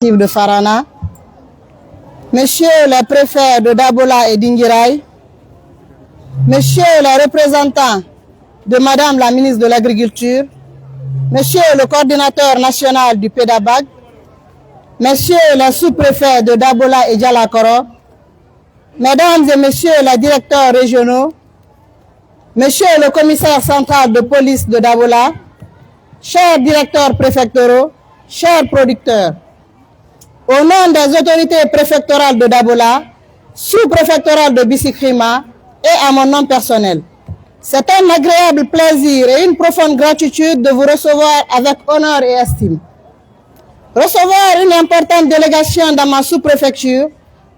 de Farana, Messieurs les préfets de Dabola et d'Inguiraï, Messieurs les représentants de Madame la ministre de l'Agriculture, Monsieur le coordinateur national du PEDABAG, Messieurs les sous-préfets de Dabola et Dialakoro, Mesdames et Messieurs les directeurs régionaux, Monsieur le commissaire central de police de Dabola, chers directeurs préfectoraux, chers producteurs, au nom des autorités préfectorales de Dabola, sous-préfectorales de Bisikrima et à mon nom personnel, c'est un agréable plaisir et une profonde gratitude de vous recevoir avec honneur et estime. Recevoir une importante délégation dans ma sous-préfecture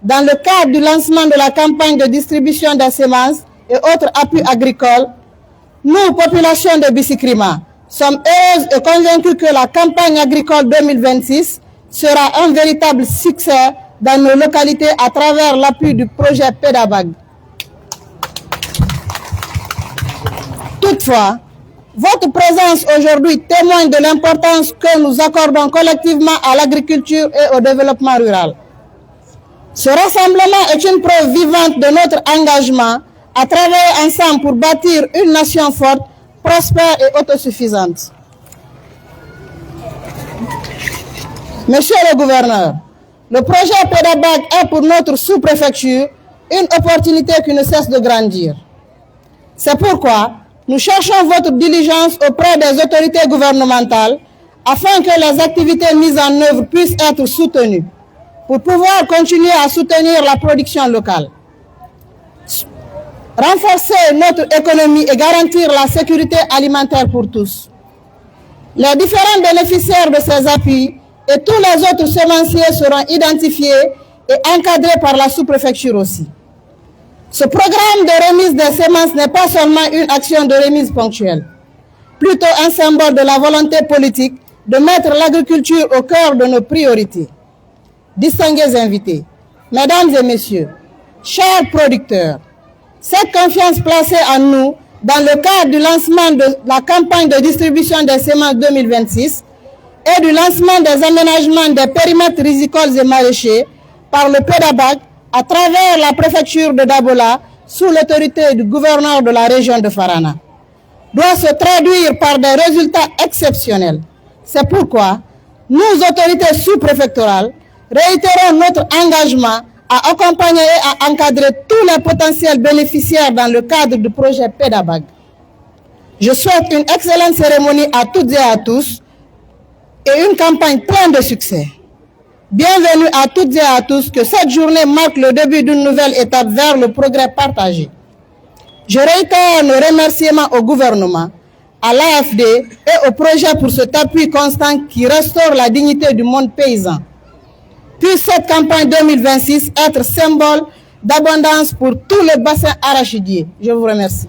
dans le cadre du lancement de la campagne de distribution des semences et autres appuis agricoles, nous, population de Bisikrima, sommes heureuses et convaincus que la campagne agricole 2026 sera un véritable succès dans nos localités à travers l'appui du projet PEDABAG. Toutefois, votre présence aujourd'hui témoigne de l'importance que nous accordons collectivement à l'agriculture et au développement rural. Ce rassemblement est une preuve vivante de notre engagement à travailler ensemble pour bâtir une nation forte, prospère et autosuffisante. Monsieur le gouverneur, le projet PEDABAG est pour notre sous-préfecture une opportunité qui ne cesse de grandir. C'est pourquoi nous cherchons votre diligence auprès des autorités gouvernementales afin que les activités mises en œuvre puissent être soutenues pour pouvoir continuer à soutenir la production locale, renforcer notre économie et garantir la sécurité alimentaire pour tous. Les différents bénéficiaires de ces appuis et tous les autres semenciers seront identifiés et encadrés par la sous-préfecture aussi. Ce programme de remise des semences n'est pas seulement une action de remise ponctuelle, plutôt un symbole de la volonté politique de mettre l'agriculture au cœur de nos priorités. Distingués invités, Mesdames et Messieurs, chers producteurs, cette confiance placée en nous dans le cadre du lancement de la campagne de distribution des semences 2026 et du lancement des aménagements des périmètres rizicoles et maraîchers par le PEDABAG à travers la préfecture de Dabola sous l'autorité du gouverneur de la région de Farana, doit se traduire par des résultats exceptionnels. C'est pourquoi nous, autorités sous-préfectorales, réitérons notre engagement à accompagner et à encadrer tous les potentiels bénéficiaires dans le cadre du projet PEDABAG. Je souhaite une excellente cérémonie à toutes et à tous et une campagne pleine de succès. Bienvenue à toutes et à tous, que cette journée marque le début d'une nouvelle étape vers le progrès partagé. Je réitère nos remerciements au gouvernement, à l'AFD et au projet pour cet appui constant qui restaure la dignité du monde paysan. Puisse cette campagne 2026 être symbole d'abondance pour tout le bassin arachidier. Je vous remercie.